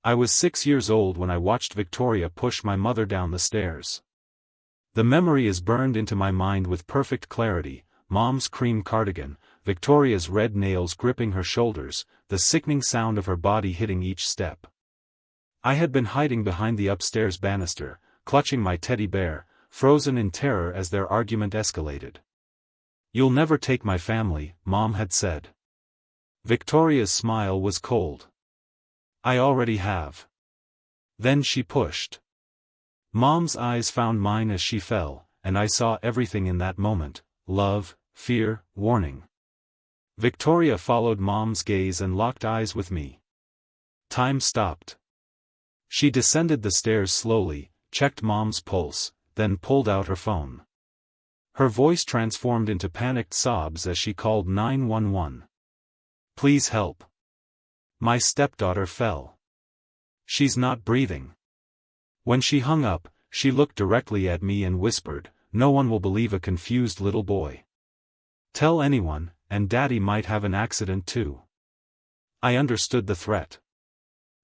I was 6 years old when I watched Victoria push my mother down the stairs. The memory is burned into my mind with perfect clarity: Mom's cream cardigan, Victoria's red nails gripping her shoulders, the sickening sound of her body hitting each step. I had been hiding behind the upstairs banister, clutching my teddy bear, frozen in terror as their argument escalated. "You'll never take my family," Mom had said. Victoria's smile was cold. "I already have." Then she pushed. Mom's eyes found mine as she fell, and I saw everything in that moment: love, fear, warning. Victoria followed Mom's gaze and locked eyes with me. Time stopped. She descended the stairs slowly, checked Mom's pulse, then pulled out her phone. Her voice transformed into panicked sobs as she called 911. "Please help. My stepdaughter fell. She's not breathing." When she hung up, she looked directly at me and whispered, "No one will believe a confused little boy. Tell anyone, and Daddy might have an accident too." I understood the threat.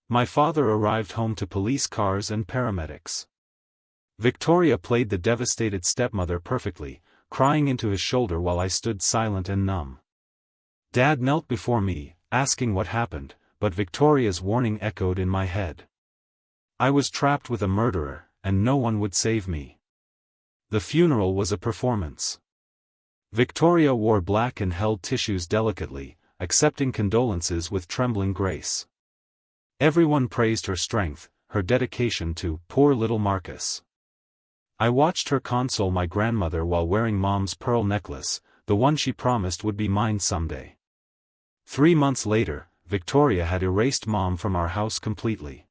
My father arrived home to police cars and paramedics. Victoria played the devastated stepmother perfectly, crying into his shoulder while I stood silent and numb. Dad knelt before me, asking what happened, but Victoria's warning echoed in my head. I was trapped with a murderer, and no one would save me. The funeral was a performance. Victoria wore black and held tissues delicately, accepting condolences with trembling grace. Everyone praised her strength, her dedication to poor little Marcus. I watched her console my grandmother while wearing Mom's pearl necklace, the one she promised would be mine someday. 3 months later, Victoria had erased Mom from our house completely.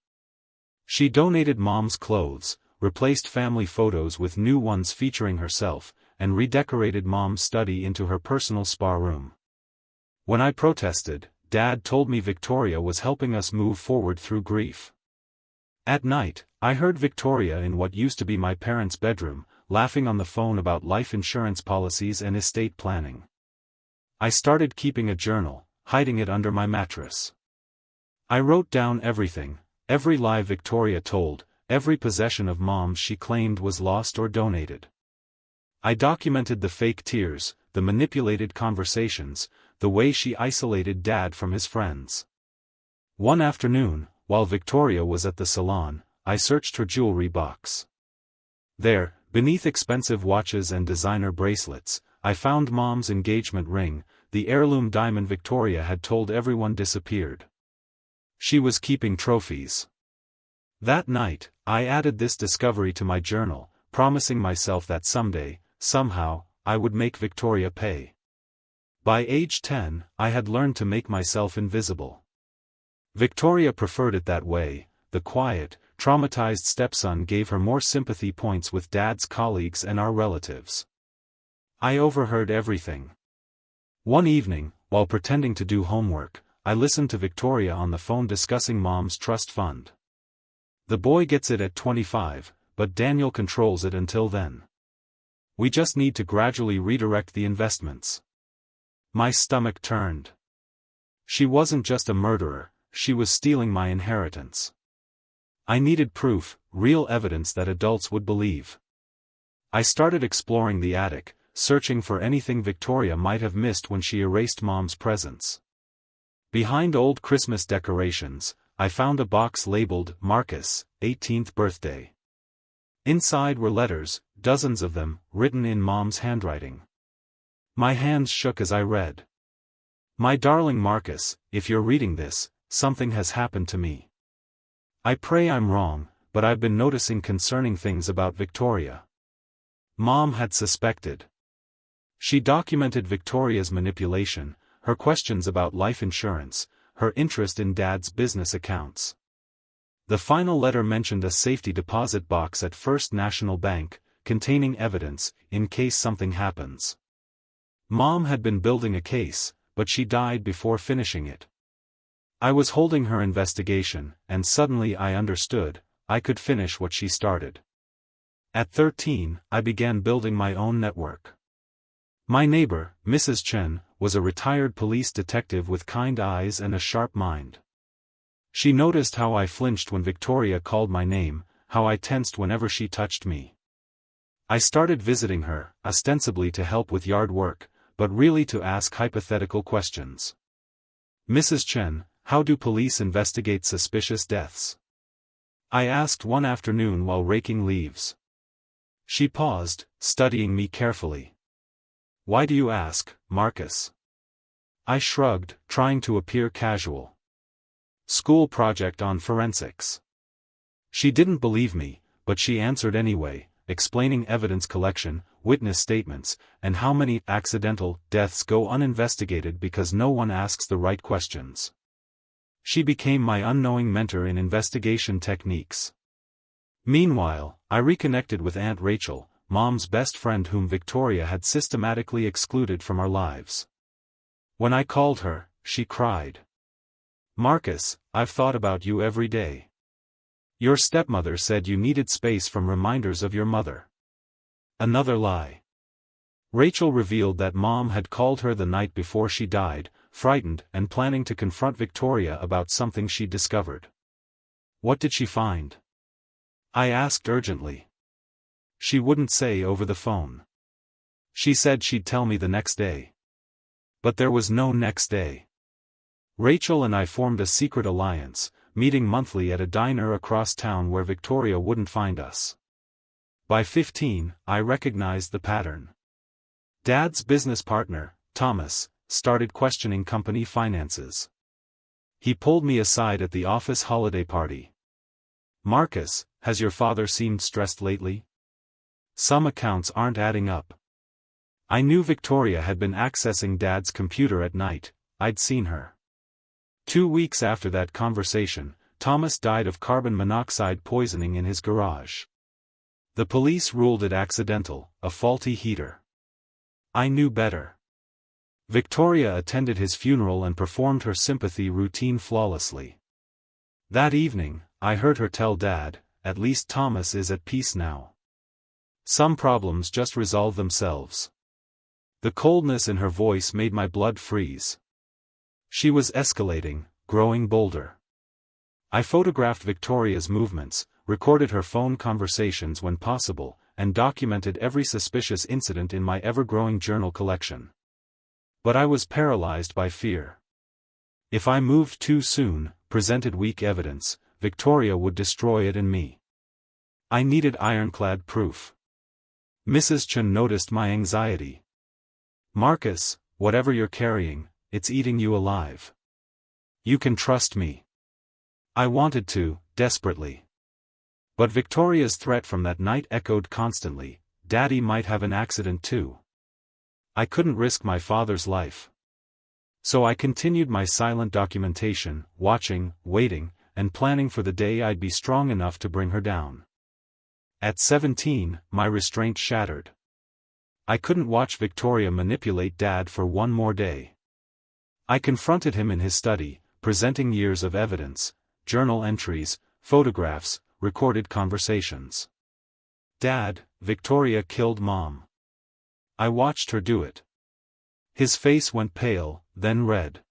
She donated Mom's clothes, replaced family photos with new ones featuring herself, and redecorated Mom's study into her personal spa room. When I protested, Dad told me Victoria was helping us move forward through grief. At night, I heard Victoria in what used to be my parents' bedroom, laughing on the phone about life insurance policies and estate planning. I started keeping a journal, hiding it under my mattress. I wrote down everything, every lie Victoria told, every possession of Mom's she claimed was lost or donated. I documented the fake tears, the manipulated conversations, the way she isolated Dad from his friends. One afternoon, while Victoria was at the salon, I searched her jewelry box. There, beneath expensive watches and designer bracelets, I found Mom's engagement ring, the heirloom diamond Victoria had told everyone disappeared. She was keeping trophies. That night, I added this discovery to my journal, promising myself that someday, somehow, I would make Victoria pay. By age 10, I had learned to make myself invisible. Victoria preferred it that way. The quiet, traumatized stepson gave her more sympathy points with Dad's colleagues and our relatives. I overheard everything. One evening, while pretending to do homework, I listened to Victoria on the phone discussing Mom's trust fund. "The boy gets it at 25, but Daniel controls it until then. We just need to gradually redirect the investments." My stomach turned. She wasn't just a murderer, she was stealing my inheritance. I needed proof, real evidence that adults would believe. I started exploring the attic, searching for anything Victoria might have missed when she erased Mom's presence. Behind old Christmas decorations, I found a box labeled Marcus, 18th birthday. Inside were letters, dozens of them, written in Mom's handwriting. My hands shook as I read. "My darling Marcus, if you're reading this, something has happened to me. I pray I'm wrong, but I've been noticing concerning things about Victoria." Mom had suspected. She documented Victoria's manipulation, her questions about life insurance, her interest in Dad's business accounts. The final letter mentioned a safety deposit box at First National Bank, containing evidence, in case something happens. Mom had been building a case, but she died before finishing it. I was holding her investigation, and suddenly I understood, I could finish what she started. At 13, I began building my own network. My neighbor, Mrs. Chen, was a retired police detective with kind eyes and a sharp mind. She noticed how I flinched when Victoria called my name, how I tensed whenever she touched me. I started visiting her, ostensibly to help with yard work, but really to ask hypothetical questions. "Mrs. Chen, how do police investigate suspicious deaths?" I asked one afternoon while raking leaves. She paused, studying me carefully. "Why do you ask, Marcus?" I shrugged, trying to appear casual. "School project on forensics." She didn't believe me, but she answered anyway, explaining evidence collection, witness statements, and how many accidental deaths go uninvestigated because no one asks the right questions. She became my unknowing mentor in investigation techniques. Meanwhile, I reconnected with Aunt Rachel, Mom's best friend whom Victoria had systematically excluded from our lives. When I called her, she cried. "Marcus, I've thought about you every day. Your stepmother said you needed space from reminders of your mother." Another lie. Rachel revealed that Mom had called her the night before she died, frightened and planning to confront Victoria about something she'd discovered. "What did she find?" I asked urgently. She wouldn't say over the phone. She said she'd tell me the next day. But there was no next day. Rachel and I formed a secret alliance, meeting monthly at a diner across town where Victoria wouldn't find us. By 15, I recognized the pattern. Dad's business partner, Thomas, started questioning company finances. He pulled me aside at the office holiday party. "Marcus, has your father seemed stressed lately? Some accounts aren't adding up." I knew Victoria had been accessing Dad's computer at night. I'd seen her. 2 weeks after that conversation, Thomas died of carbon monoxide poisoning in his garage. The police ruled it accidental, a faulty heater. I knew better. Victoria attended his funeral and performed her sympathy routine flawlessly. That evening, I heard her tell Dad, "At least Thomas is at peace now. Some problems just resolve themselves." The coldness in her voice made my blood freeze. She was escalating, growing bolder. I photographed Victoria's movements, recorded her phone conversations when possible, and documented every suspicious incident in my ever-growing journal collection. But I was paralyzed by fear. If I moved too soon, presented weak evidence, Victoria would destroy it in me. I needed ironclad proof. Mrs. Chen noticed my anxiety. "Marcus, whatever you're carrying, it's eating you alive. You can trust me." I wanted to, desperately. But Victoria's threat from that night echoed constantly, "Daddy might have an accident too." I couldn't risk my father's life. So I continued my silent documentation, watching, waiting, and planning for the day I'd be strong enough to bring her down. At 17, my restraint shattered. I couldn't watch Victoria manipulate Dad for one more day. I confronted him in his study, presenting years of evidence, journal entries, photographs, recorded conversations. "Dad, Victoria killed Mom." I watched her do it. His face went pale, then red.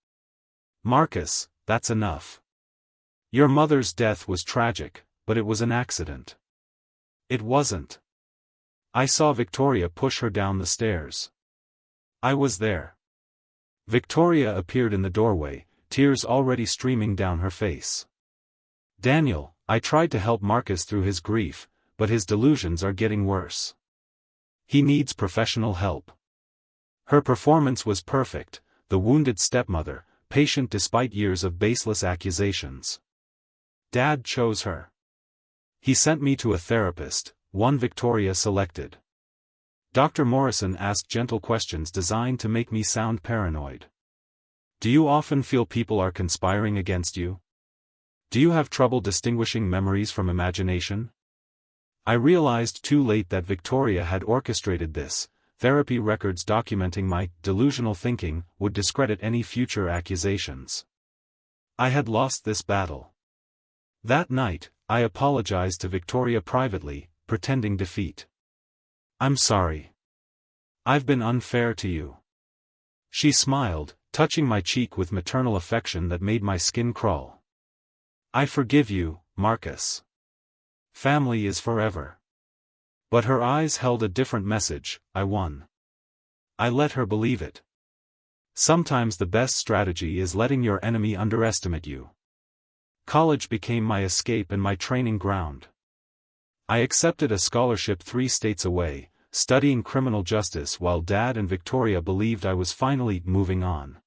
"Marcus, that's enough. Your mother's death was tragic, but it was an accident." It wasn't. I saw Victoria push her down the stairs. I was there. Victoria appeared in the doorway, tears already streaming down her face. "Daniel, I tried to help Marcus through his grief, but his delusions are getting worse. He needs professional help." Her performance was perfect, the wounded stepmother, patient despite years of baseless accusations. Dad chose her. He sent me to a therapist, one Victoria selected. Dr. Morrison asked gentle questions designed to make me sound paranoid. "Do you often feel people are conspiring against you? Do you have trouble distinguishing memories from imagination?" I realized too late that Victoria had orchestrated this. Therapy records documenting my delusional thinking would discredit any future accusations. I had lost this battle. That night, I apologized to Victoria privately, pretending defeat. "I'm sorry. I've been unfair to you." She smiled, touching my cheek with maternal affection that made my skin crawl. I forgive you, Marcus. Family is forever. But her eyes held a different message. I won. I let her believe it. Sometimes the best strategy is letting your enemy underestimate you. College became my escape and my training ground. I accepted a scholarship 3 states away, studying criminal justice while Dad and Victoria believed I was finally moving on.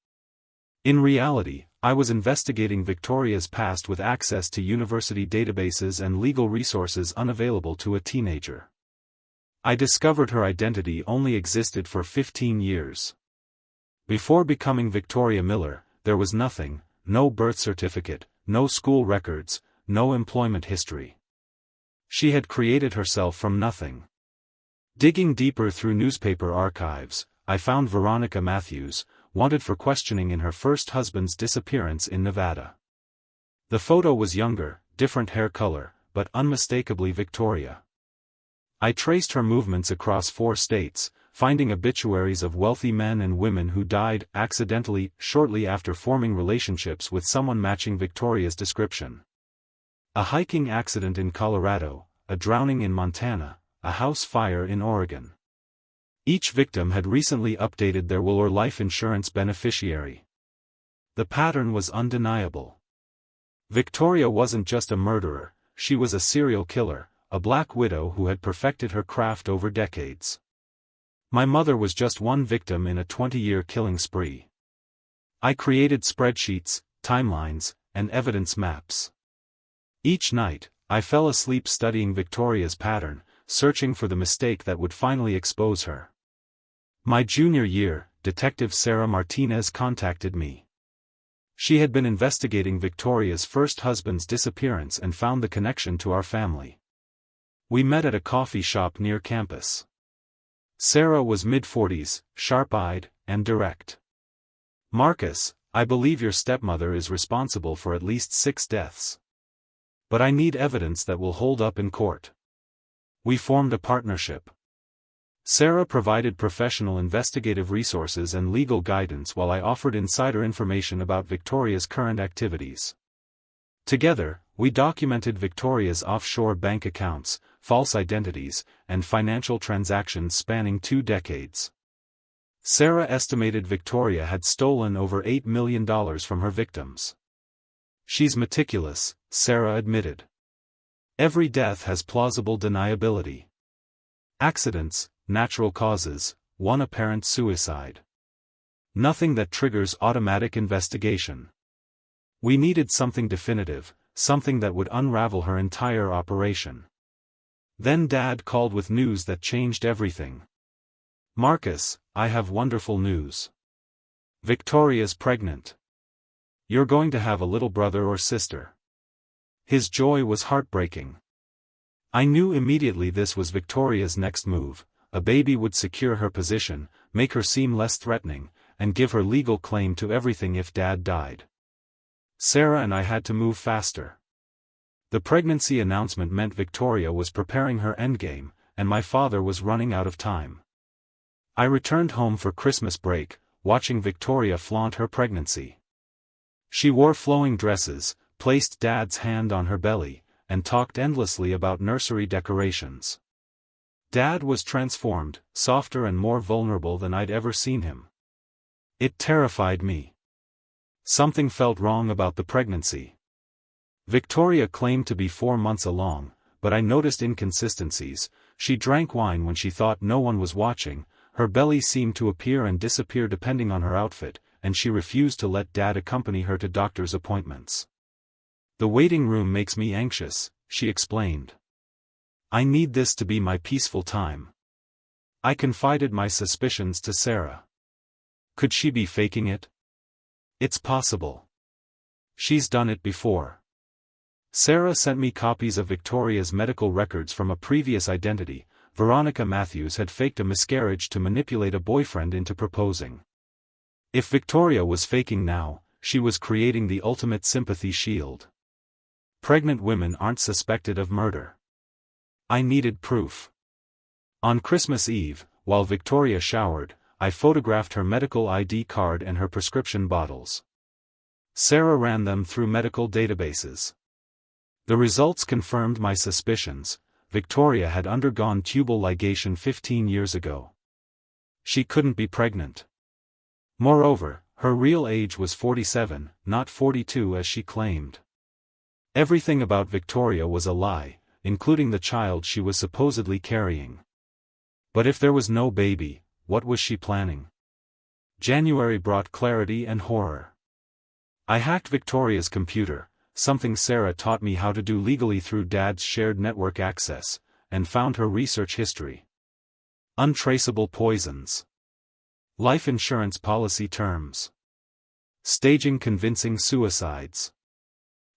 In reality, I was investigating Victoria's past with access to university databases and legal resources unavailable to a teenager. I discovered her identity only existed for 15 years. Before becoming Victoria Miller, there was nothing, no birth certificate, no school records, no employment history. She had created herself from nothing. Digging deeper through newspaper archives, I found Veronica Matthews, wanted for questioning in her first husband's disappearance in Nevada. The photo was younger, different hair color, but unmistakably Victoria. I traced her movements across 4 states, finding obituaries of wealthy men and women who died accidentally shortly after forming relationships with someone matching Victoria's description. A hiking accident in Colorado, a drowning in Montana, a house fire in Oregon. Each victim had recently updated their will or life insurance beneficiary. The pattern was undeniable. Victoria wasn't just a murderer, she was a serial killer, a black widow who had perfected her craft over decades. My mother was just one victim in a 20-year killing spree. I created spreadsheets, timelines, and evidence maps. Each night, I fell asleep studying Victoria's pattern, searching for the mistake that would finally expose her. My junior year, Detective Sarah Martinez contacted me. She had been investigating Victoria's first husband's disappearance and found the connection to our family. We met at a coffee shop near campus. Sarah was mid-40s, sharp-eyed, and direct. Marcus, I believe your stepmother is responsible for at least 6 deaths. But I need evidence that will hold up in court. We formed a partnership. Sarah provided professional investigative resources and legal guidance while I offered insider information about Victoria's current activities. Together, we documented Victoria's offshore bank accounts, false identities, and financial transactions spanning 2 decades. Sarah estimated Victoria had stolen over $8 million from her victims. She's meticulous, Sarah admitted. Every death has plausible deniability. Accidents, natural causes, one apparent suicide. Nothing that triggers automatic investigation. We needed something definitive, something that would unravel her entire operation. Then Dad called with news that changed everything. Marcus, I have wonderful news. Victoria's pregnant. You're going to have a little brother or sister. His joy was heartbreaking. I knew immediately this was Victoria's next move. A baby would secure her position, make her seem less threatening, and give her legal claim to everything if Dad died. Sarah and I had to move faster. The pregnancy announcement meant Victoria was preparing her endgame, and my father was running out of time. I returned home for Christmas break, watching Victoria flaunt her pregnancy. She wore flowing dresses, placed Dad's hand on her belly, and talked endlessly about nursery decorations. Dad was transformed, softer and more vulnerable than I'd ever seen him. It terrified me. Something felt wrong about the pregnancy. Victoria claimed to be 4 months along, but I noticed inconsistencies. She drank wine when she thought no one was watching, her belly seemed to appear and disappear depending on her outfit, and she refused to let Dad accompany her to doctor's appointments. The waiting room makes me anxious, she explained. I need this to be my peaceful time. I confided my suspicions to Sarah. Could she be faking it? It's possible. She's done it before. Sarah sent me copies of Victoria's medical records from a previous identity. Veronica Matthews had faked a miscarriage to manipulate a boyfriend into proposing. If Victoria was faking now, she was creating the ultimate sympathy shield. Pregnant women aren't suspected of murder. I needed proof. On Christmas Eve, while Victoria showered, I photographed her medical ID card and her prescription bottles. Sarah ran them through medical databases. The results confirmed my suspicions. Victoria had undergone tubal ligation 15 years ago. She couldn't be pregnant. Moreover, her real age was 47, not 42 as she claimed. Everything about Victoria was a lie, including the child she was supposedly carrying. But if there was no baby, what was she planning? January brought clarity and horror. I hacked Victoria's computer, something Sarah taught me how to do legally through Dad's shared network access, and found her research history. Untraceable poisons. Life insurance policy terms. Staging convincing suicides.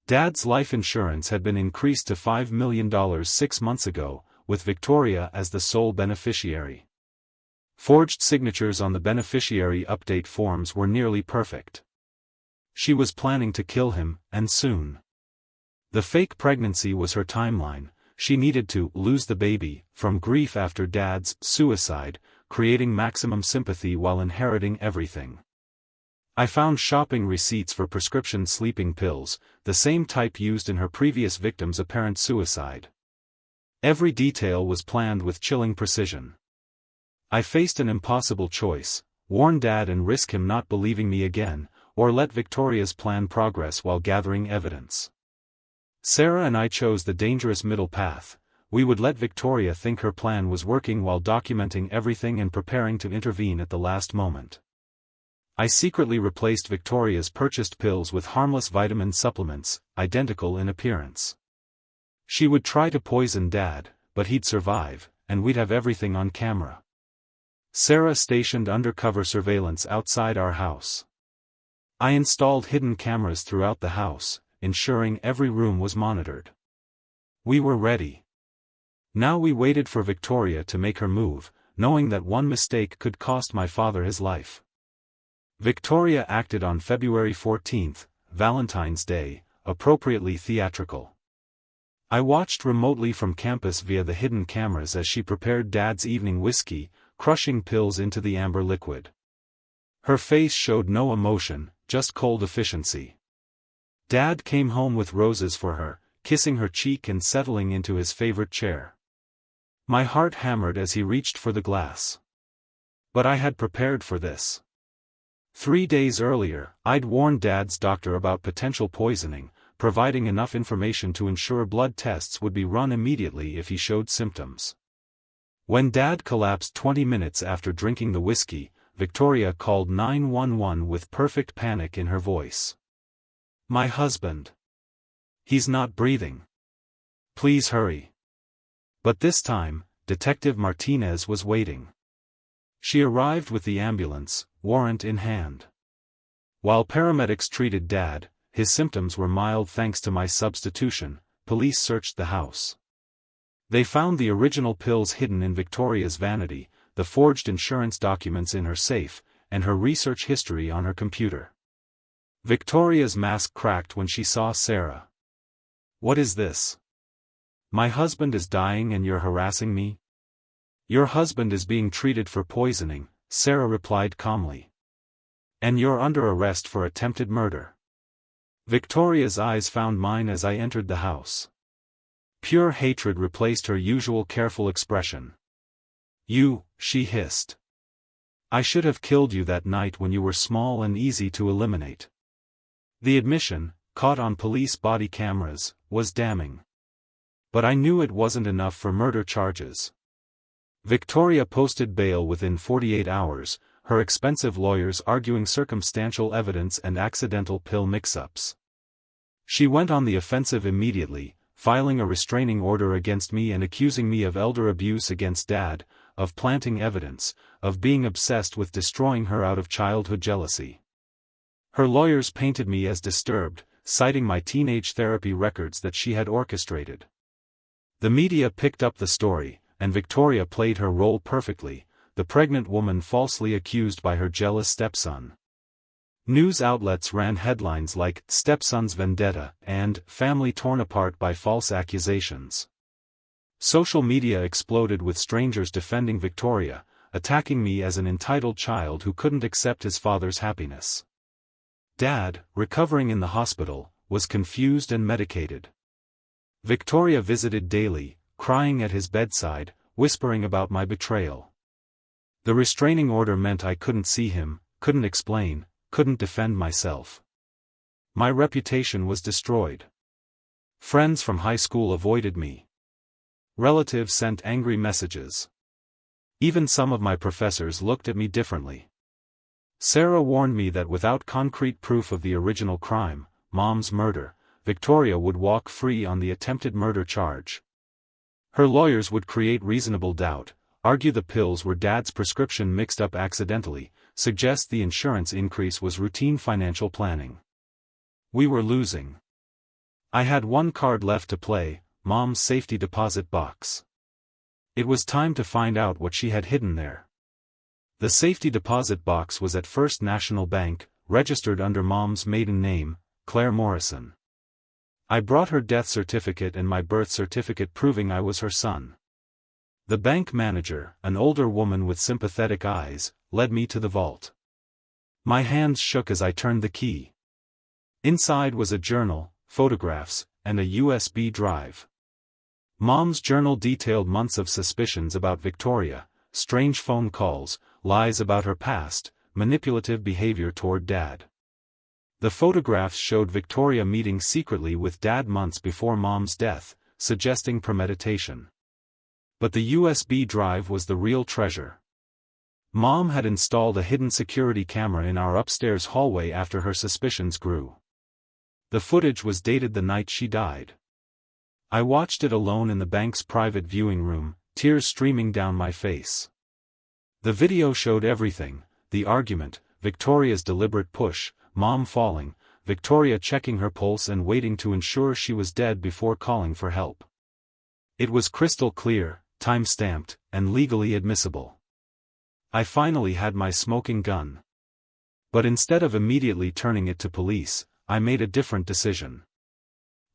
Dad's life insurance had been increased to $5 million 6 months ago, with Victoria as the sole beneficiary. Forged signatures on the beneficiary update forms were nearly perfect. She was planning to kill him, and soon. The fake pregnancy was her timeline. She needed to lose the baby, from grief after Dad's suicide, creating maximum sympathy while inheriting everything. I found shopping receipts for prescription sleeping pills, the same type used in her previous victim's apparent suicide. Every detail was planned with chilling precision. I faced an impossible choice: warn Dad and risk him not believing me again, or let Victoria's plan progress while gathering evidence. Sarah and I chose the dangerous middle path. We would let Victoria think her plan was working while documenting everything and preparing to intervene at the last moment. I secretly replaced Victoria's purchased pills with harmless vitamin supplements, identical in appearance. She would try to poison Dad, but he'd survive, and we'd have everything on camera. Sarah stationed undercover surveillance outside our house. I installed hidden cameras throughout the house, ensuring every room was monitored. We were ready. Now we waited for Victoria to make her move, knowing that one mistake could cost my father his life. Victoria acted on February 14, Valentine's Day, appropriately theatrical. I watched remotely from campus via the hidden cameras as she prepared Dad's evening whiskey, crushing pills into the amber liquid. Her face showed no emotion, just cold efficiency. Dad came home with roses for her, kissing her cheek and settling into his favorite chair. My heart hammered as he reached for the glass. But I had prepared for this. 3 days earlier, I'd warned Dad's doctor about potential poisoning, providing enough information to ensure blood tests would be run immediately if he showed symptoms. When Dad collapsed 20 minutes after drinking the whiskey, Victoria called 911 with perfect panic in her voice. "My husband. He's not breathing. Please hurry." But this time, Detective Martinez was waiting. She arrived with the ambulance, warrant in hand. While paramedics treated Dad, his symptoms were mild thanks to my substitution. Police searched the house. They found the original pills hidden in Victoria's vanity, the forged insurance documents in her safe, and her research history on her computer. Victoria's mask cracked when she saw Sarah. "What is this? My husband is dying and you're harassing me?" "Your husband is being treated for poisoning," Sarah replied calmly. "And you're under arrest for attempted murder." Victoria's eyes found mine as I entered the house. Pure hatred replaced her usual careful expression. "You," she hissed. "I should have killed you that night when you were small and easy to eliminate." The admission, caught on police body cameras, was damning. But I knew it wasn't enough for murder charges. Victoria posted bail within 48 hours, her expensive lawyers arguing circumstantial evidence and accidental pill mix-ups. She went on the offensive immediately, filing a restraining order against me and accusing me of elder abuse against Dad, of planting evidence, of being obsessed with destroying her out of childhood jealousy. Her lawyers painted me as disturbed, citing my teenage therapy records that she had orchestrated. The media picked up the story, and Victoria played her role perfectly, the pregnant woman falsely accused by her jealous stepson. News outlets ran headlines like "Stepson's Vendetta" and "Family Torn Apart by False Accusations." Social media exploded with strangers defending Victoria, attacking me as an entitled child who couldn't accept his father's happiness. Dad, recovering in the hospital, was confused and medicated. Victoria visited daily, crying at his bedside, whispering about my betrayal. The restraining order meant I couldn't see him, couldn't explain, couldn't defend myself. My reputation was destroyed. Friends from high school avoided me. Relatives sent angry messages. Even some of my professors looked at me differently. Sarah warned me that without concrete proof of the original crime, Mom's murder, Victoria would walk free on the attempted murder charge. Her lawyers would create reasonable doubt, argue the pills were Dad's prescription mixed up accidentally, suggest the insurance increase was routine financial planning. We were losing. I had one card left to play, Mom's safety deposit box. It was time to find out what she had hidden there. The safety deposit box was at First National Bank, registered under Mom's maiden name, Claire Morrison. I brought her death certificate and my birth certificate proving I was her son. The bank manager, an older woman with sympathetic eyes, led me to the vault. My hands shook as I turned the key. Inside was a journal, photographs, and a USB drive. Mom's journal detailed months of suspicions about Victoria, strange phone calls, lies about her past, manipulative behavior toward Dad. The photographs showed Victoria meeting secretly with Dad months before Mom's death, suggesting premeditation. But the USB drive was the real treasure. Mom had installed a hidden security camera in our upstairs hallway after her suspicions grew. The footage was dated the night she died. I watched it alone in the bank's private viewing room, tears streaming down my face. The video showed everything: the argument, Victoria's deliberate push, Mom falling, Victoria checking her pulse and waiting to ensure she was dead before calling for help. It was crystal clear, time-stamped, and legally admissible. I finally had my smoking gun. But instead of immediately turning it to police, I made a different decision.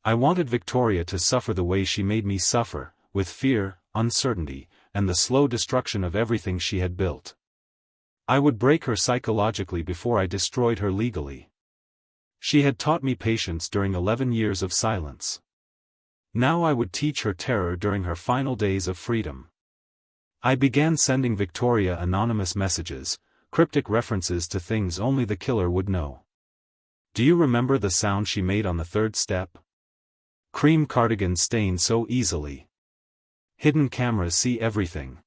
I wanted Victoria to suffer the way she made me suffer, with fear, uncertainty, and the slow destruction of everything she had built. I would break her psychologically before I destroyed her legally. She had taught me patience during 11 years of silence. Now I would teach her terror during her final days of freedom. I began sending Victoria anonymous messages, cryptic references to things only the killer would know. Do you remember the sound she made on the third step? Cream cardigan stain so easily. Hidden cameras see everything.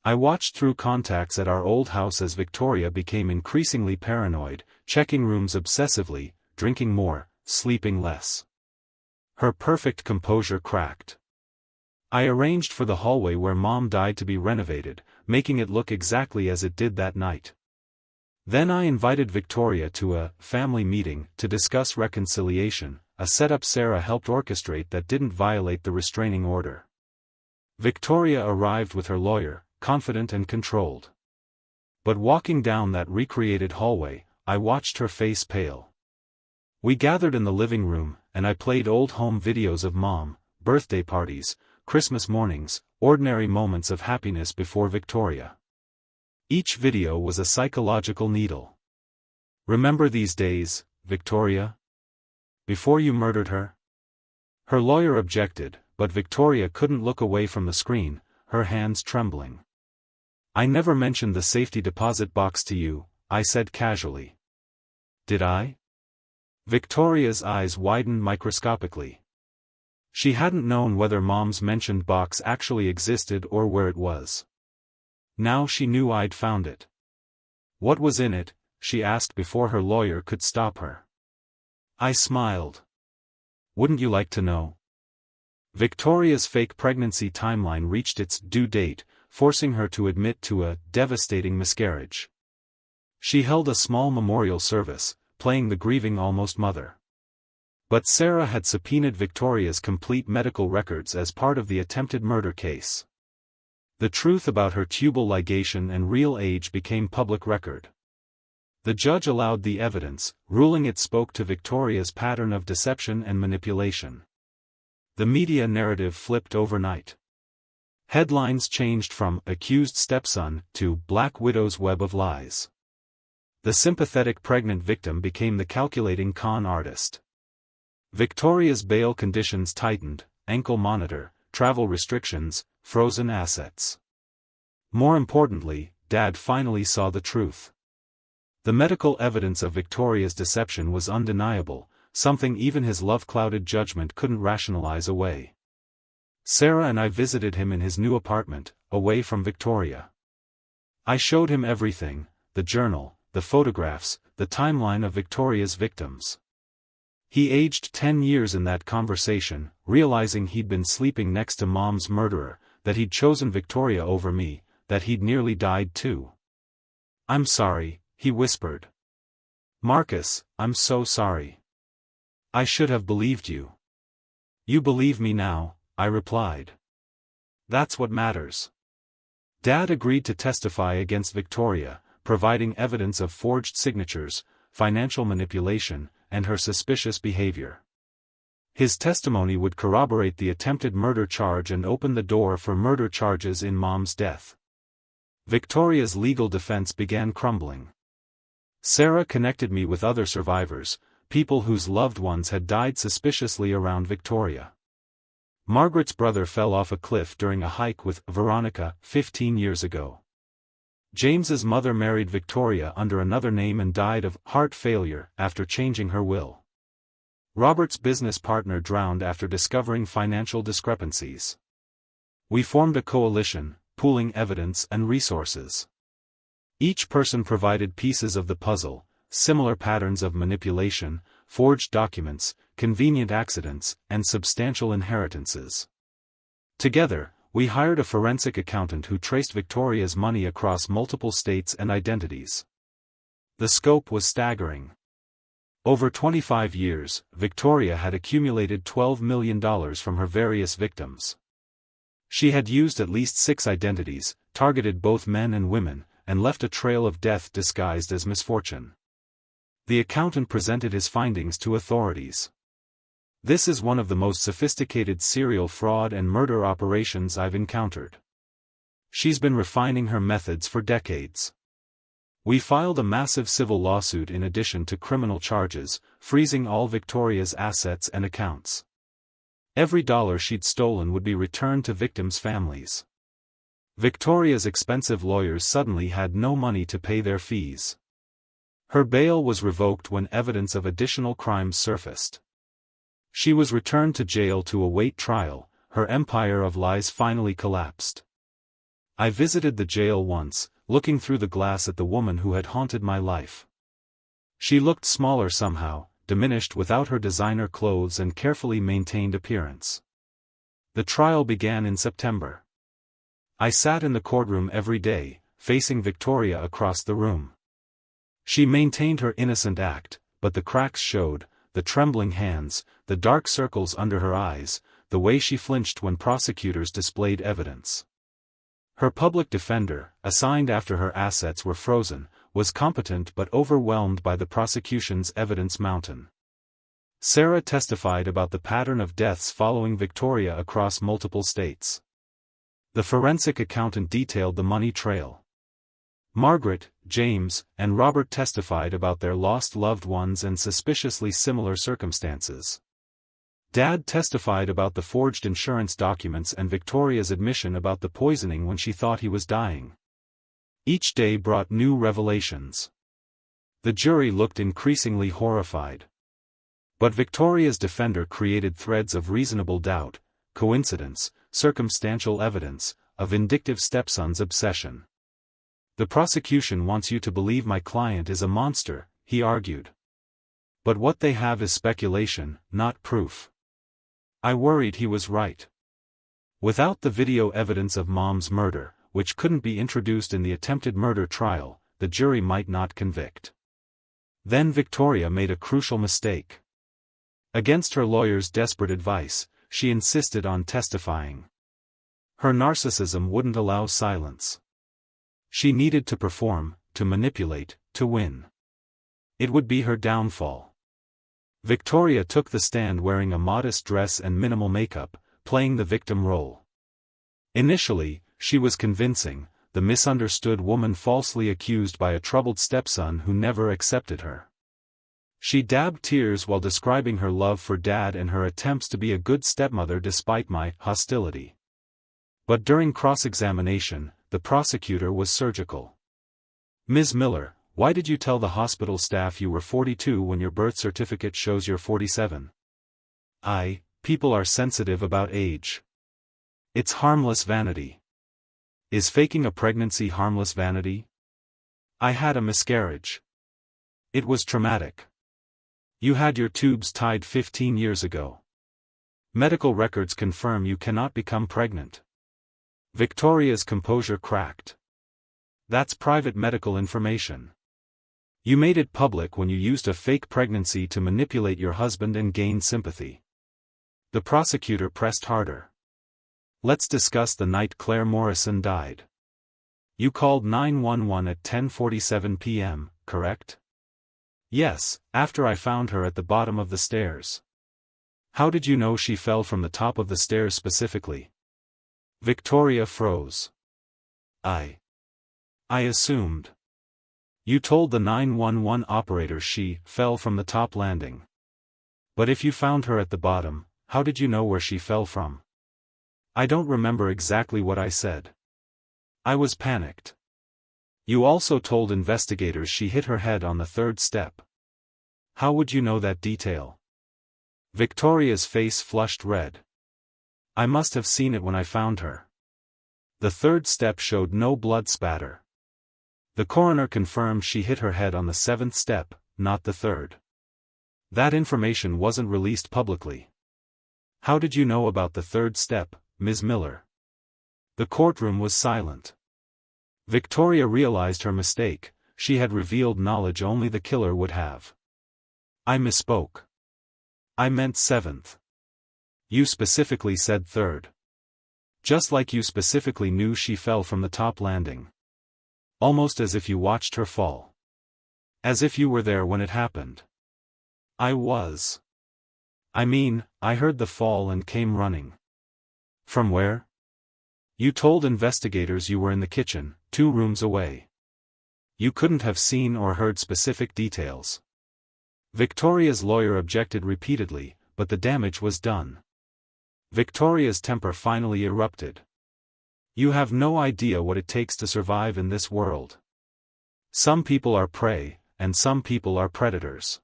I watched through contacts at our old house as Victoria became increasingly paranoid, checking rooms obsessively, drinking more, sleeping less. Her perfect composure cracked. I arranged for the hallway where Mom died to be renovated, making it look exactly as it did that night. Then I invited Victoria to a family meeting to discuss reconciliation, a setup Sarah helped orchestrate that didn't violate the restraining order. Victoria arrived with her lawyer, confident and controlled. But walking down that recreated hallway, I watched her face pale. We gathered in the living room, and I played old home videos of Mom, birthday parties, Christmas mornings, ordinary moments of happiness before Victoria. Each video was a psychological needle. Remember these days, Victoria? Before you murdered her? Her lawyer objected, but Victoria couldn't look away from the screen, her hands trembling. I never mentioned the safety deposit box to you, I said casually. Did I? Victoria's eyes widened microscopically. She hadn't known whether Mom's mentioned box actually existed or where it was. Now she knew I'd found it. What was in it? She asked before her lawyer could stop her. I smiled. Wouldn't you like to know? Victoria's fake pregnancy timeline reached its due date, forcing her to admit to a devastating miscarriage. She held a small memorial service, playing the grieving almost mother. But Sarah had subpoenaed Victoria's complete medical records as part of the attempted murder case. The truth about her tubal ligation and real age became public record. The judge allowed the evidence, ruling it spoke to Victoria's pattern of deception and manipulation. The media narrative flipped overnight. Headlines changed from "Accused Stepson" to "Black Widow's Web of Lies." The sympathetic pregnant victim became the calculating con artist. Victoria's bail conditions tightened, ankle monitor, travel restrictions, frozen assets. More importantly, Dad finally saw the truth. The medical evidence of Victoria's deception was undeniable, something even his love-clouded judgment couldn't rationalize away. Sarah and I visited him in his new apartment, away from Victoria. I showed him everything: the journal, the photographs, the timeline of Victoria's victims. He aged 10 years in that conversation, realizing he'd been sleeping next to Mom's murderer, that he'd chosen Victoria over me, that he'd nearly died too. "I'm sorry," he whispered. "Marcus, I'm so sorry. I should have believed you." "You believe me now," I replied. "That's what matters." Dad agreed to testify against Victoria, providing evidence of forged signatures, financial manipulation, and her suspicious behavior. His testimony would corroborate the attempted murder charge and open the door for murder charges in Mom's death. Victoria's legal defense began crumbling. Sarah connected me with other survivors, people whose loved ones had died suspiciously around Victoria. Margaret's brother fell off a cliff during a hike with Veronica 15 years ago. James's mother married Victoria under another name and died of heart failure after changing her will. Robert's business partner drowned after discovering financial discrepancies. We formed a coalition, pooling evidence and resources. Each person provided pieces of the puzzle, similar patterns of manipulation, forged documents, convenient accidents, and substantial inheritances. Together, we hired a forensic accountant who traced Victoria's money across multiple states and identities. The scope was staggering. Over 25 years, Victoria had accumulated $12 million from her various victims. She had used at least 6 identities, targeted both men and women, and left a trail of death disguised as misfortune. The accountant presented his findings to authorities. "This is one of the most sophisticated serial fraud and murder operations I've encountered. She's been refining her methods for decades." We filed a massive civil lawsuit in addition to criminal charges, freezing all Victoria's assets and accounts. Every dollar she'd stolen would be returned to victims' families. Victoria's expensive lawyers suddenly had no money to pay their fees. Her bail was revoked when evidence of additional crimes surfaced. She was returned to jail to await trial. Her empire of lies finally collapsed. I visited the jail once, looking through the glass at the woman who had haunted my life. She looked smaller somehow, diminished without her designer clothes and carefully maintained appearance. The trial began in September. I sat in the courtroom every day, facing Victoria across the room. She maintained her innocent act, but the cracks showed: the trembling hands, the dark circles under her eyes, the way she flinched when prosecutors displayed evidence. Her public defender, assigned after her assets were frozen, was competent but overwhelmed by the prosecution's evidence mountain. Sarah testified about the pattern of deaths following Victoria across multiple states. The forensic accountant detailed the money trail. Margaret, James, and Robert testified about their lost loved ones and suspiciously similar circumstances. Dad testified about the forged insurance documents and Victoria's admission about the poisoning when she thought he was dying. Each day brought new revelations. The jury looked increasingly horrified. But Victoria's defender created threads of reasonable doubt: coincidence, circumstantial evidence, a vindictive stepson's obsession. "The prosecution wants you to believe my client is a monster," he argued. "But what they have is speculation, not proof." I worried he was right. Without the video evidence of Mom's murder, which couldn't be introduced in the attempted murder trial, the jury might not convict. Then Victoria made a crucial mistake. Against her lawyer's desperate advice, she insisted on testifying. Her narcissism wouldn't allow silence. She needed to perform, to manipulate, to win. It would be her downfall. Victoria took the stand wearing a modest dress and minimal makeup, playing the victim role. Initially, she was convincing, the misunderstood woman falsely accused by a troubled stepson who never accepted her. She dabbed tears while describing her love for Dad and her attempts to be a good stepmother despite my hostility. But during cross-examination, the prosecutor was surgical. "Ms. Miller, why did you tell the hospital staff you were 42 when your birth certificate shows you're 47? People are sensitive about age. It's harmless vanity." "Is faking a pregnancy harmless vanity?" "I had a miscarriage. It was traumatic." "You had your tubes tied 15 years ago. Medical records confirm you cannot become pregnant." Victoria's composure cracked. "That's private medical information. You made it public when you used a fake pregnancy to manipulate your husband and gain sympathy." The prosecutor pressed harder. "Let's discuss the night Claire Morrison died. You called 911 at 10:47 p.m., correct?" "Yes, after I found her at the bottom of the stairs." "How did you know she fell from the top of the stairs specifically?" Victoria froze. I assumed." "You told the 911 operator she fell from the top landing. But if you found her at the bottom, how did you know where she fell from?" "I don't remember exactly what I said. I was panicked." "You also told investigators she hit her head on the third step. How would you know that detail?" Victoria's face flushed red. "I must have seen it when I found her. The third step showed no blood spatter. The coroner confirmed she hit her head on the seventh step, not the third. That information wasn't released publicly." "How did you know about the third step, Ms. Miller?" The courtroom was silent. Victoria realized her mistake. She had revealed knowledge only the killer would have. "I misspoke. I meant seventh. You specifically said third. Just like you specifically knew she fell from the top landing. Almost as if you watched her fall. As if you were there when it happened." "I was. I heard the fall and came running." "From where?" "You told investigators you were in the kitchen, 2 rooms away. You couldn't have seen or heard specific details." Victoria's lawyer objected repeatedly, but the damage was done. Victoria's temper finally erupted. "You have no idea what it takes to survive in this world. Some people are prey, and some people are predators.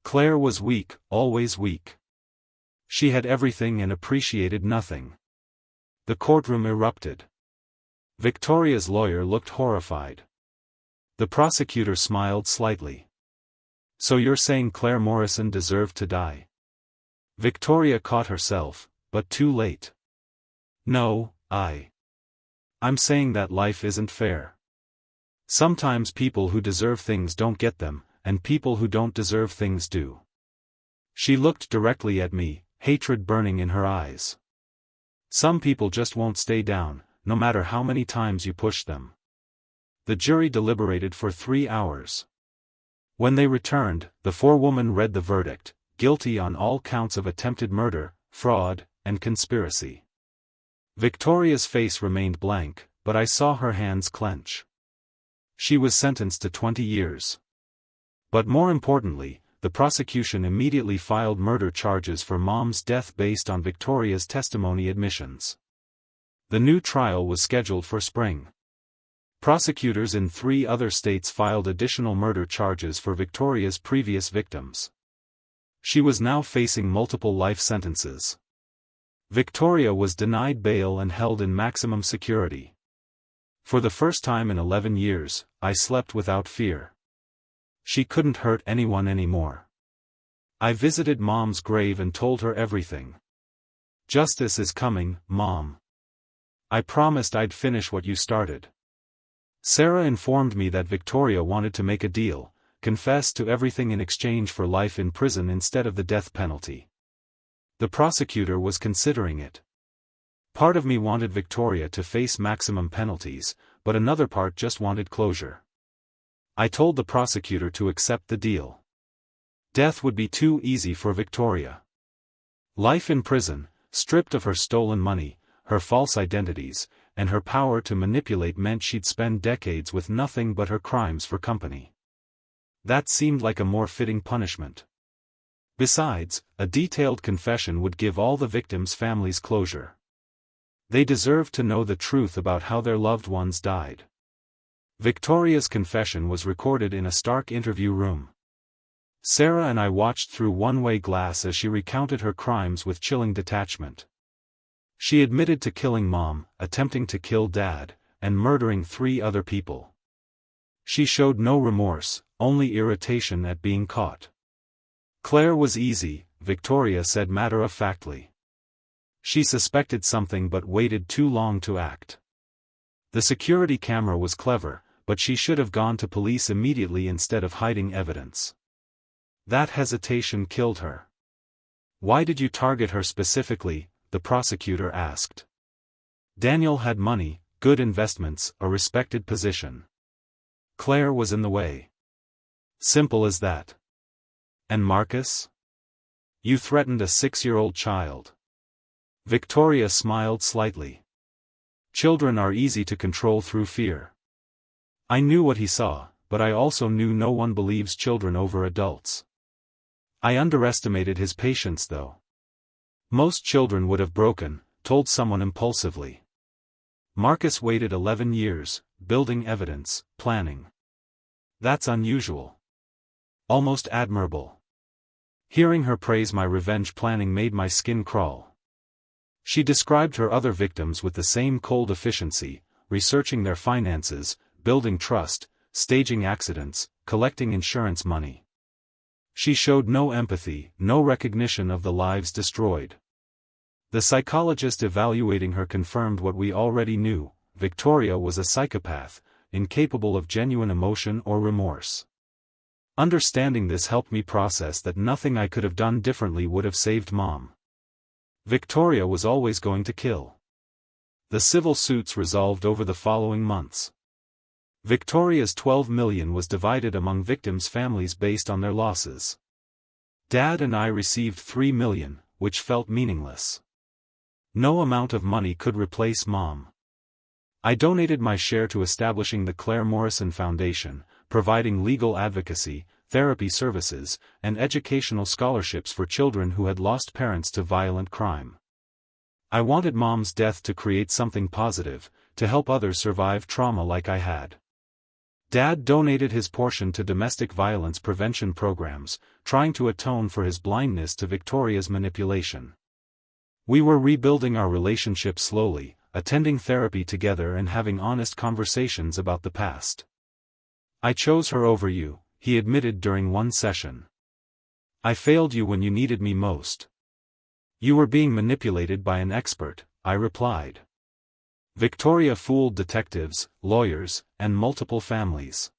Claire was weak, always weak. She had everything and appreciated nothing." The courtroom erupted. Victoria's lawyer looked horrified. The prosecutor smiled slightly. "So you're saying Claire Morrison deserved to die?" Victoria caught herself, but too late. "No, I'm saying that life isn't fair. Sometimes people who deserve things don't get them, and people who don't deserve things do." She looked directly at me, hatred burning in her eyes. "Some people just won't stay down, no matter how many times you push them." The jury deliberated for 3 hours. When they returned, the forewoman read the verdict: guilty on all counts of attempted murder, fraud, and conspiracy. Victoria's face remained blank, but I saw her hands clench. She was sentenced to 20 years. But more importantly, the prosecution immediately filed murder charges for Mom's death based on Victoria's testimony admissions. The new trial was scheduled for spring. Prosecutors in 3 other states filed additional murder charges for Victoria's previous victims. She was now facing multiple life sentences. Victoria was denied bail and held in maximum security. For the first time in 11 years, I slept without fear. She couldn't hurt anyone anymore. I visited Mom's grave and told her everything. "Justice is coming, Mom. I promised I'd finish what you started." Sarah informed me that Victoria wanted to make a deal, confess to everything in exchange for life in prison instead of the death penalty. The prosecutor was considering it. Part of me wanted Victoria to face maximum penalties, but another part just wanted closure. I told the prosecutor to accept the deal. Death would be too easy for Victoria. Life in prison, stripped of her stolen money, her false identities, and her power to manipulate meant she'd spend decades with nothing but her crimes for company. That seemed like a more fitting punishment. Besides, a detailed confession would give all the victims' families closure. They deserved to know the truth about how their loved ones died. Victoria's confession was recorded in a stark interview room. Sarah and I watched through one-way glass as she recounted her crimes with chilling detachment. She admitted to killing Mom, attempting to kill Dad, and murdering 3 other people. She showed no remorse, only irritation at being caught. Claire was easy, Victoria said matter-of-factly. She suspected something but waited too long to act. The security camera was clever, but she should have gone to police immediately instead of hiding evidence. That hesitation killed her. Why did you target her specifically? The prosecutor asked. Daniel had money, good investments, a respected position. Claire was in the way. Simple as that. And Marcus? You threatened a 6-year-old child. Victoria smiled slightly. Children are easy to control through fear. I knew what he saw, but I also knew no one believes children over adults. I underestimated his patience though. Most children would have broken, told someone impulsively. Marcus waited 11 years, building evidence, planning. That's unusual. Almost admirable. Hearing her praise my revenge planning made my skin crawl. She described her other victims with the same cold efficiency, researching their finances, building trust, staging accidents, collecting insurance money. She showed no empathy, no recognition of the lives destroyed. The psychologist evaluating her confirmed what we already knew: Victoria was a psychopath, incapable of genuine emotion or remorse. Understanding this helped me process that nothing I could have done differently would have saved Mom. Victoria was always going to kill. The civil suits resolved over the following months. Victoria's $12 million was divided among victims' families based on their losses. Dad and I received $3 million, which felt meaningless. No amount of money could replace Mom. I donated my share to establishing the Claire Morrison Foundation, providing legal advocacy, therapy services, and educational scholarships for children who had lost parents to violent crime. I wanted Mom's death to create something positive, to help others survive trauma like I had. Dad donated his portion to domestic violence prevention programs, trying to atone for his blindness to Victoria's manipulation. We were rebuilding our relationship slowly, attending therapy together and having honest conversations about the past. I chose her over you, he admitted during one session. I failed you when you needed me most. You were being manipulated by an expert, I replied. Victoria fooled detectives, lawyers, and multiple families.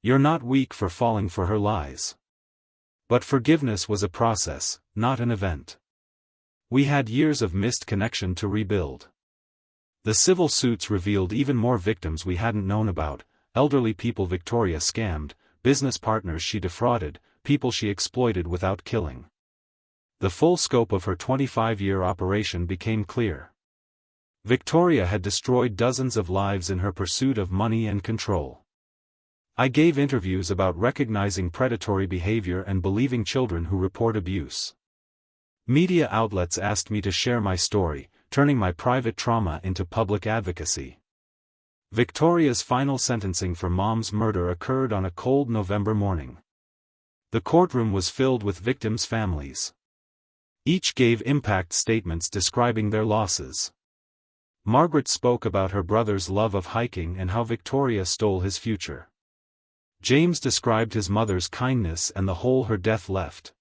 You're not weak for falling for her lies. But forgiveness was a process, not an event. We had years of missed connection to rebuild. The civil suits revealed even more victims we hadn't known about: elderly people Victoria scammed, business partners she defrauded, people she exploited without killing. The full scope of her 25-year operation became clear. Victoria had destroyed dozens of lives in her pursuit of money and control. I gave interviews about recognizing predatory behavior and believing children who report abuse. Media outlets asked me to share my story, turning my private trauma into public advocacy. Victoria's final sentencing for Mom's murder occurred on a cold November morning. The courtroom was filled with victims' families. Each gave impact statements describing their losses. Margaret spoke about her brother's love of hiking and how Victoria stole his future. James described his mother's kindness and the hole her death left.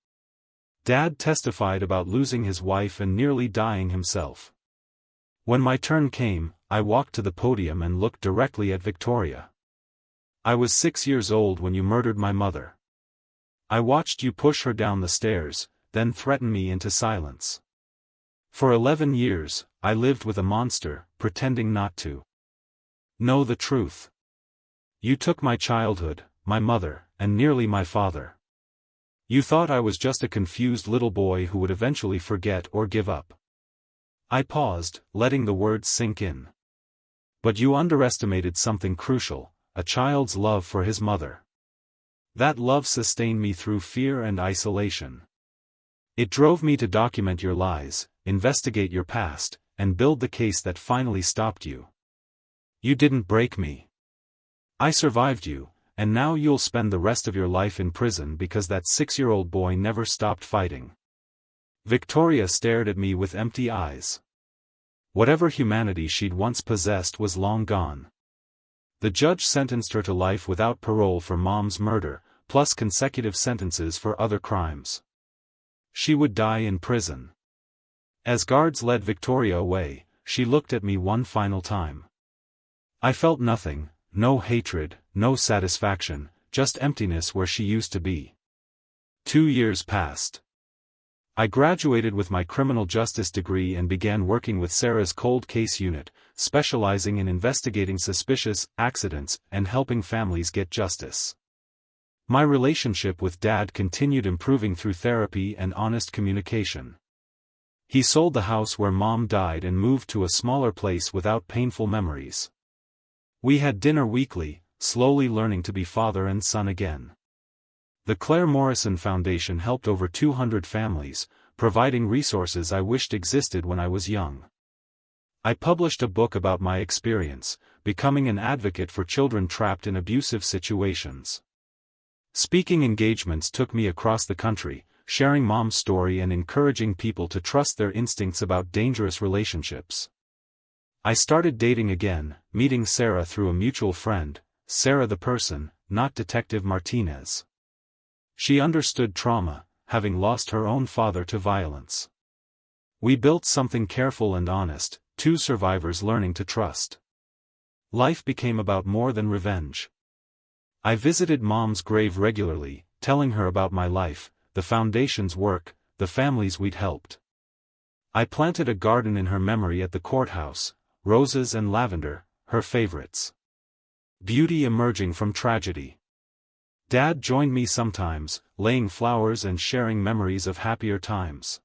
Dad testified about losing his wife and nearly dying himself. When my turn came, I walked to the podium and looked directly at Victoria. I was 6 years old when you murdered my mother. I watched you push her down the stairs, then threaten me into silence. For 11 years, I lived with a monster, pretending not to know the truth. You took my childhood, my mother, and nearly my father. You thought I was just a confused little boy who would eventually forget or give up. I paused, letting the words sink in. But you underestimated something crucial: a child's love for his mother. That love sustained me through fear and isolation. It drove me to document your lies, investigate your past, and build the case that finally stopped you. You didn't break me. I survived you, and now you'll spend the rest of your life in prison because that 6-year-old boy never stopped fighting. Victoria stared at me with empty eyes. Whatever humanity she'd once possessed was long gone. The judge sentenced her to life without parole for Mom's murder, plus consecutive sentences for other crimes. She would die in prison. As guards led Victoria away, she looked at me one final time. I felt nothing, no hatred, no satisfaction, just emptiness where she used to be. 2 years passed. I graduated with my criminal justice degree and began working with Sarah's cold case unit, specializing in investigating suspicious accidents and helping families get justice. My relationship with Dad continued improving through therapy and honest communication. He sold the house where Mom died and moved to a smaller place without painful memories. We had dinner weekly, slowly learning to be father and son again. The Claire Morrison Foundation helped over 200 families, providing resources I wished existed when I was young. I published a book about my experience, becoming an advocate for children trapped in abusive situations. Speaking engagements took me across the country, sharing Mom's story and encouraging people to trust their instincts about dangerous relationships. I started dating again, meeting Sarah through a mutual friend, Sarah the person, not Detective Martinez. She understood trauma, having lost her own father to violence. We built something careful and honest, 2 survivors learning to trust. Life became about more than revenge. I visited Mom's grave regularly, telling her about my life, the foundation's work, the families we'd helped. I planted a garden in her memory at the courthouse, roses and lavender, her favorites. Beauty emerging from tragedy. Dad joined me sometimes, laying flowers and sharing memories of happier times.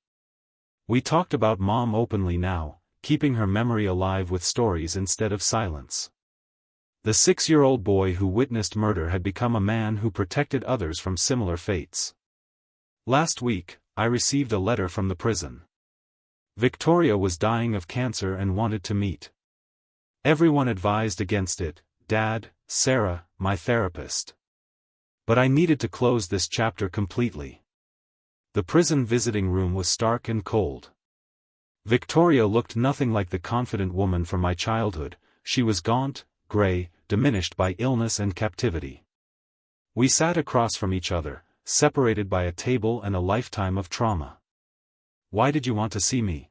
We talked about Mom openly now, keeping her memory alive with stories instead of silence. The 6-year-old boy who witnessed murder had become a man who protected others from similar fates. Last week, I received a letter from the prison. Victoria was dying of cancer and wanted to meet. Everyone advised against it, Dad, Sarah, my therapist. But I needed to close this chapter completely. The prison visiting room was stark and cold. Victoria looked nothing like the confident woman from my childhood. She was gaunt, gray, diminished by illness and captivity. We sat across from each other, separated by a table and a lifetime of trauma. "Why did you want to see me?"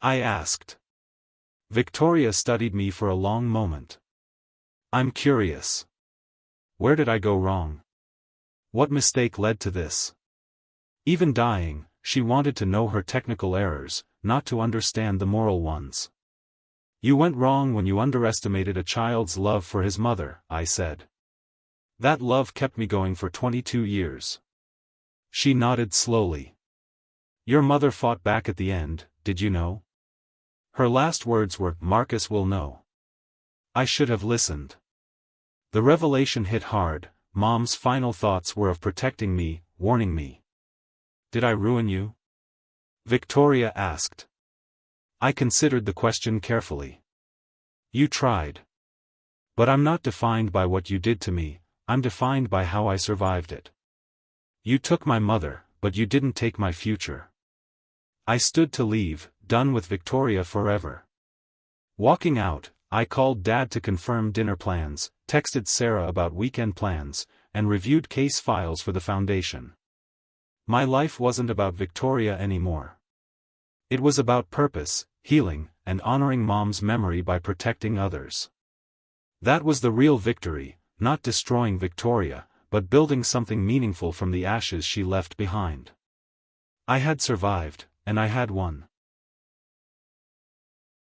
I asked. Victoria studied me for a long moment. "I'm curious. Where did I go wrong? What mistake led to this?" Even dying, she wanted to know her technical errors, not to understand the moral ones. "You went wrong when you underestimated a child's love for his mother," I said. "That love kept me going for 22 years. She nodded slowly. "Your mother fought back at the end, did you know? Her last words were, 'Marcus will know.' I should have listened." The revelation hit hard. Mom's final thoughts were of protecting me, warning me. "Did I ruin you?" Victoria asked. I considered the question carefully. "You tried. But I'm not defined by what you did to me, I'm defined by how I survived it. You took my mother, but you didn't take my future." I stood to leave, done with Victoria forever. Walking out, I called Dad to confirm dinner plans, texted Sarah about weekend plans, and reviewed case files for the foundation. My life wasn't about Victoria anymore. It was about purpose, healing, and honoring Mom's memory by protecting others. That was the real victory, not destroying Victoria, but building something meaningful from the ashes she left behind. I had survived, and I had won.